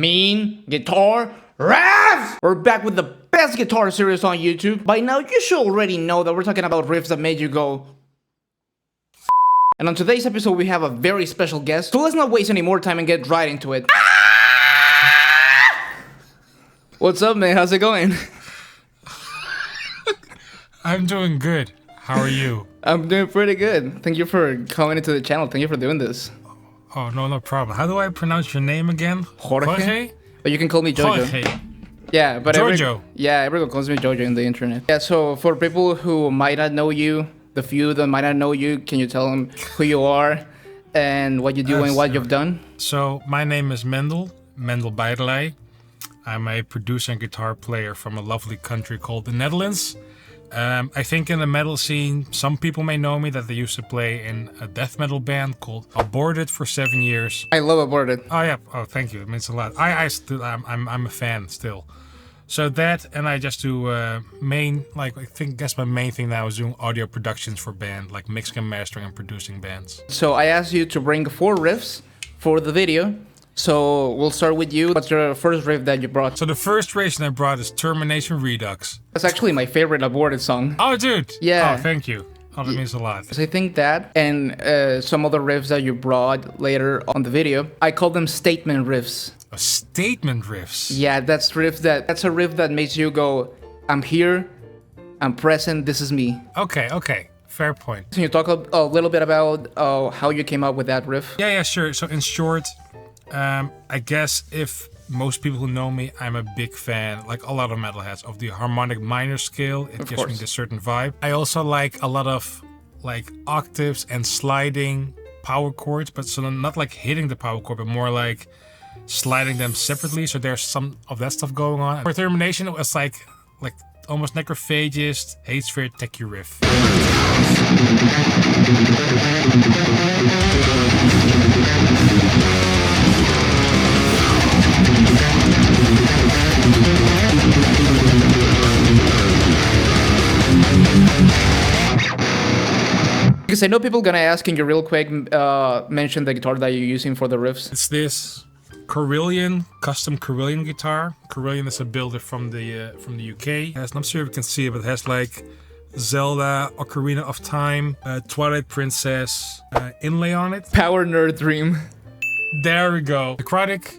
Mean Guitar Riffs! We're back with the best guitar series on YouTube. By now, you should already know that we're talking about riffs that made you go. And on today's episode, we have a very special guest. So let's not waste any more time and get right into it. What's up, man? How's it going? I'm doing good. How are you? I'm doing pretty good. Thank you for coming into the channel. Thank you for doing this. Oh, no problem. How do I pronounce your name again? Jorge? But you can call me Jojo. Jorge. Yeah, but Jojo. Everyone calls me Jojo in the internet. Yeah, so for people who might not know you, the few that might not know you, can you tell them who you are and what you do and what you've done? So, my name is Mendel by Leij. I'm a producer and guitar player from a lovely country called the Netherlands. I think in the metal scene, some people may know me that they used to play in a death metal band called Aborted for 7 years. I love Aborted. Oh yeah, oh thank you, it means a lot. I'm a fan still. So that, and I just do guess my main thing now is doing audio productions for band, like mixing and mastering and producing bands. So I asked you to bring 4 riffs for the video. So we'll start with you. What's your first riff that you brought? So the first version I brought is Termination Redux. That's actually my favorite Aborted song. Oh, dude. Yeah. Oh, thank you. Oh, that means a lot. So I think that and some other riffs that you brought later on the video, I call them statement riffs. Statement riffs? Yeah, that's a riff that makes you go, I'm here, I'm present, this is me. Okay. Fair point. Can you talk a little bit about how you came up with that riff? Yeah, sure. So in short, I guess if most people who know me, I'm a big fan, like a lot of metalheads, of the harmonic minor scale. It gives me this certain vibe. I also like a lot of like octaves and sliding power chords, but so not like hitting the power chord, but more like sliding them separately. So there's some of that stuff going on. For Termination, it was like almost necrophagist, Hatesphere, techie riff. Because I know people gonna ask, can you real quick mention the guitar that you're using for the riffs? It's this Carillion, custom Carillion guitar. Carillion is a builder from the UK. I'm not sure if you can see it, but it has like Zelda, Ocarina of Time, Twilight Princess inlay on it. Power Nerd Dream. There we go. Necrotic,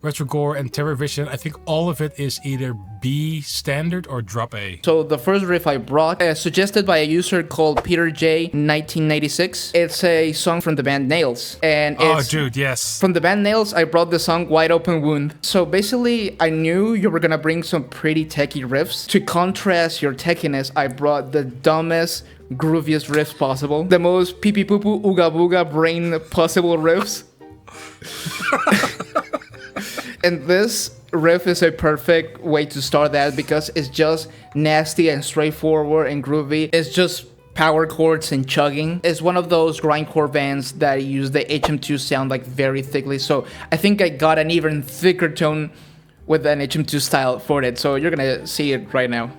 Retrogore, and Terror Vision. I think all of it is either B standard or drop A. So the first riff I brought, suggested by a user called Peter J 1996. It's a song from the band Nails, and it's dude, yes. From the band Nails, I brought the song Wide Open Wound. So basically, I knew you were gonna bring some pretty techie riffs. To contrast your techiness, I brought the dumbest, grooviest riffs possible. The most pee pee poo poo ooga booga brain possible riffs. And this riff is a perfect way to start that because it's just nasty and straightforward and groovy. It's just power chords and chugging. It's one of those grindcore bands that use the HM2 sound like very thickly. So I think I got an even thicker tone with an HM2 style for it. So you're gonna see it right now.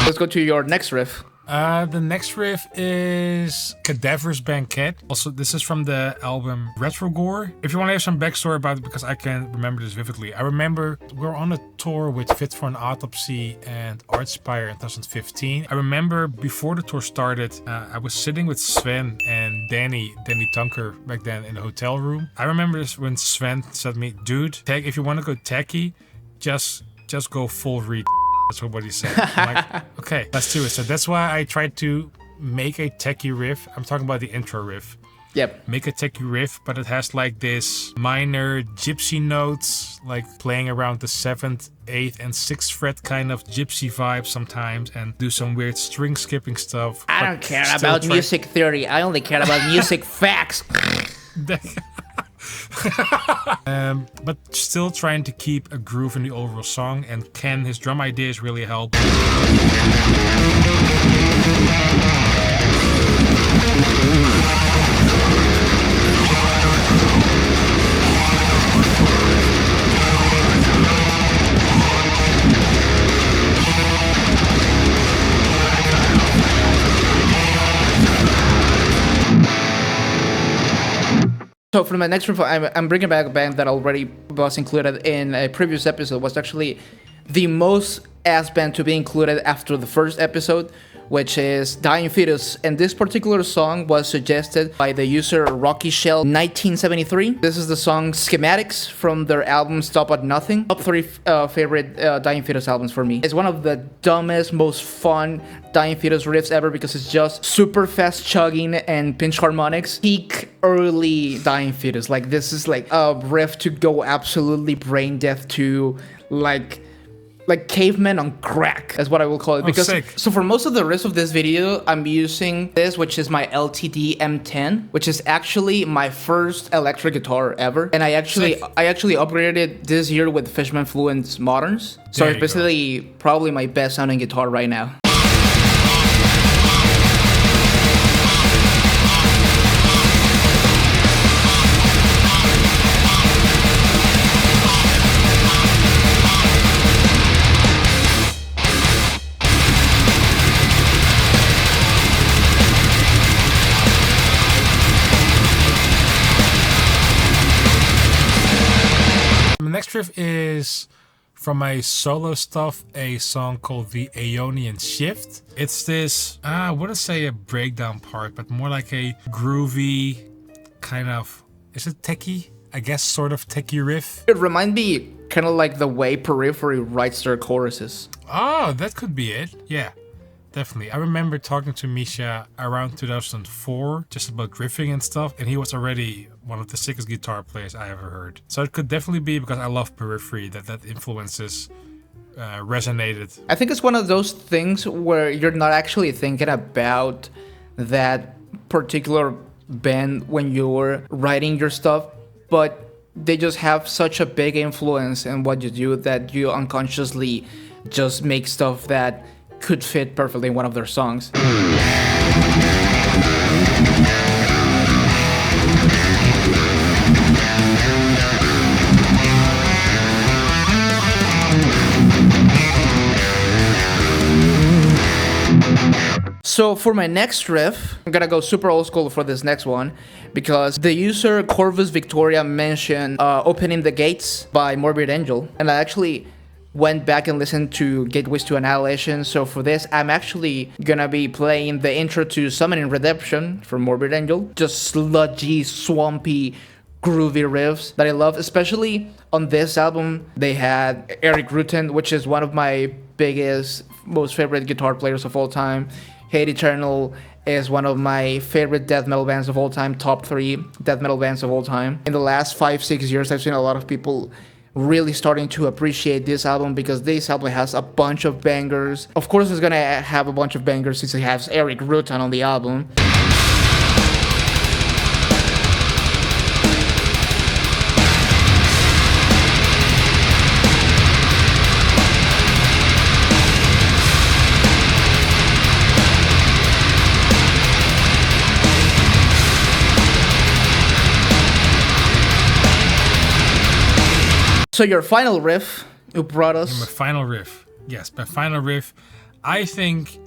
Let's go to your next riff. The next riff is Cadaver's Banquet. Also, this is from the album Retrogore. If you want to have some backstory about it, because I can remember this vividly. I remember we were on a tour with Fit for an Autopsy and Artspire in 2015. I remember before the tour started, I was sitting with Sven and Danny Tunker back then in the hotel room. I remember this when Sven said to me, dude, if you want to go techie, just go full read. That's what he said. I'm like, okay, let's do it. So that's why I tried to make a techie riff. I'm talking about the intro riff. Yep. Make a techie riff, but it has like this minor gypsy notes, like playing around the 7th, 8th, and 6th fret kind of gypsy vibe sometimes, and do some weird string skipping stuff. I don't care about music theory. I only care about music facts. But still trying to keep a groove in the overall song, and Ken, his drum ideas really help. So for my next riff, I'm bringing back a band that already was included in a previous episode. Was actually the most asked band to be included after the first episode, which is Dying Fetus. And this particular song was suggested by the user Rocky Shell 1973. This is the song Schematics from their album Stop at Nothing. Top 3 favorite Dying Fetus albums for me. It's one of the dumbest, most fun Dying Fetus riffs ever because it's just super fast chugging and pinch harmonics. Peak early Dying Fetus. Like, this is like a riff to go absolutely brain death to, like cavemen on crack is what I will call it. Because sick. So for most of the rest of this video, I'm using this, which is my LTD M10, which is actually my first electric guitar ever. And I actually upgraded it this year with Fishman Fluence Moderns. So it's basically probably my best sounding guitar right now. Next riff is from my solo stuff, a song called The Aeonian Shift. It's this, I wouldn't say a breakdown part, but more like a groovy kind of, is it techie? I guess sort of techie riff. It reminds me kind of like the way Periphery writes their choruses. Oh, that could be it. Yeah, definitely. I remember talking to Misha around 2004 just about riffing and stuff, and he was already one of the sickest guitar players I ever heard. So it could definitely be because I love Periphery that influences resonated. I think it's one of those things where you're not actually thinking about that particular band when you're writing your stuff, but they just have such a big influence in what you do that you unconsciously just make stuff that could fit perfectly in one of their songs. So for my next riff, I'm gonna go super old school for this next one because the user Corvus Victoria mentioned Opening the Gates by Morbid Angel, and I actually went back and listened to Gateways to Annihilation. So for this, I'm actually gonna be playing the intro to Summoning Redemption from Morbid Angel. Just sludgy, swampy, groovy riffs that I love. Especially on this album, they had Eric Rutan, which is one of my biggest, most favorite guitar players of all time. Hate Eternal is one of my favorite death metal bands of all time, top 3 death metal bands of all time. In the last 5-6 years, I've seen a lot of people really starting to appreciate this album because this album has a bunch of bangers. Of course, it's gonna have a bunch of bangers since it has Eric Rutan on the album. So your final riff, you brought us. My final riff. Yes, my final riff. I think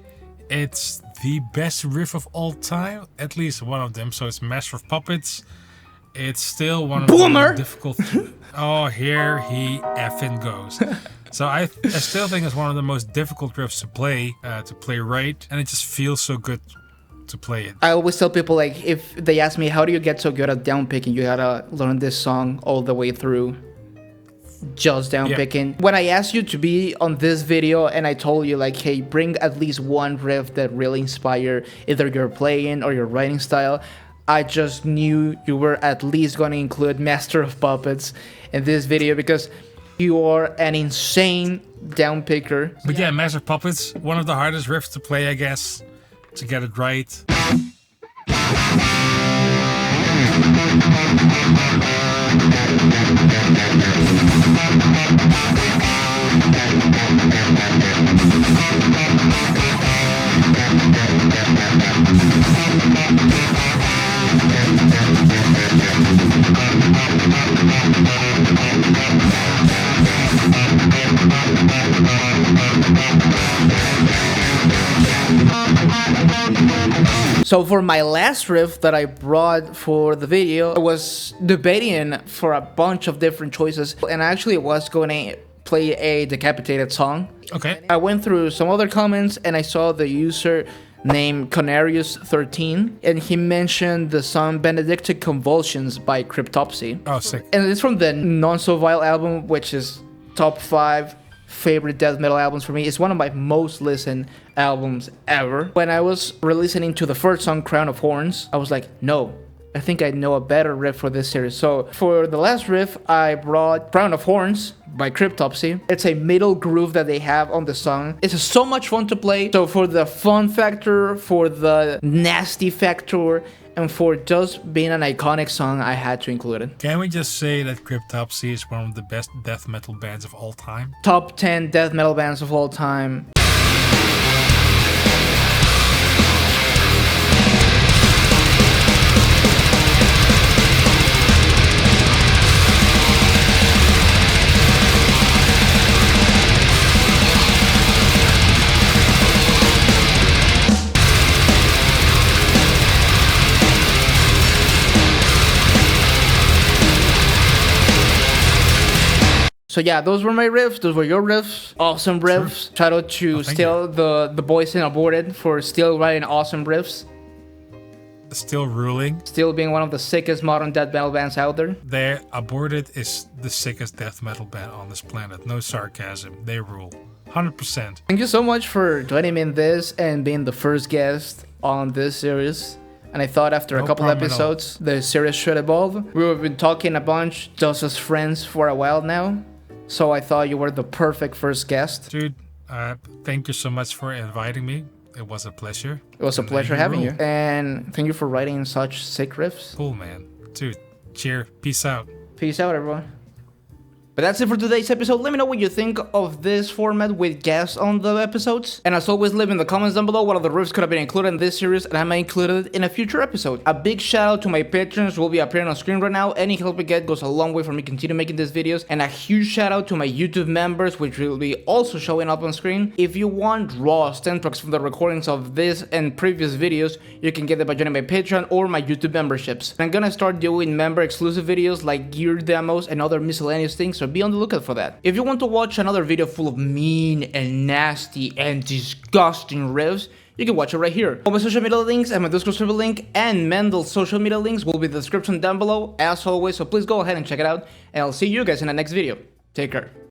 it's the best riff of all time. At least one of them. So it's Master of Puppets. It's still one of the most difficult. Oh, here he effing goes. So I still think it's one of the most difficult riffs to play right. And it just feels so good to play it. I always tell people, like, if they ask me, how do you get so good at down picking? You gotta learn this song all the way through. Just down picking. When I asked you to be on this video and I told you like, hey, bring at least one riff that really inspire either your playing or your writing style, I just knew you were at least going to include Master of Puppets in this video because you are an insane down picker. But yeah, Master of Puppets, one of the hardest riffs to play, I guess, to get it right. So for my last riff that I brought for the video, I was debating for a bunch of different choices, and I actually was going to play a Decapitated song. Okay. I went through some other comments and I saw the user named Conarius13, and he mentioned the song Benedictine Convulsions by Cryptopsy. Oh, sick. And it's from the Non So Vile album, which is top 5 favorite death metal albums for me. It's one of my most listened albums ever. When I was listening to the first song, Crown of Horns, I was like, no, I think I know a better riff for this series. So for the last riff, I brought Crown of Horns by Cryptopsy. It's a middle groove that they have on the song. It's so much fun to play. So for the fun factor, for the nasty factor, and for just being an iconic song, I had to include it. Can we just say that Cryptopsy is one of the best death metal bands of all time? Top 10 death metal bands of all time. So yeah, those were my riffs. Those were your riffs. Awesome riffs. Sure. Shout out to still the boys in Aborted for still writing awesome riffs. Still ruling. Still being one of the sickest modern death metal bands out there. Their Aborted is the sickest death metal band on this planet. No sarcasm. They rule. 100%. Thank you so much for joining me in this and being the first guest on this series. And I thought after a couple episodes, the series should evolve. We've been talking a bunch just as friends for a while now. So I thought you were the perfect first guest. Dude, thank you so much for inviting me. It was a pleasure. It was a pleasure having you. And thank you for writing such sick riffs. Cool, man. Dude, cheer. Peace out. Peace out, everyone. But that's it for today's episode. Let me know what you think of this format with guests on the episodes. And as always, leave in the comments down below what other riffs could have been included in this series, and I might include it in a future episode. A big shout out to my patrons who will be appearing on screen right now. Any help we get goes a long way for me to continue making these videos. And a huge shout out to my YouTube members, which will be also showing up on screen. If you want raw stem tracks from the recordings of this and previous videos, you can get them by joining my Patreon or my YouTube memberships. I'm gonna start doing member exclusive videos like gear demos and other miscellaneous things, so be on the lookout for that. If you want to watch another video full of mean and nasty and disgusting riffs, you can watch it right here. All my social media links and my Discord server link and Mendel's social media links will be in the description down below as always, so please go ahead and check it out, and I'll see you guys in the next video. Take care.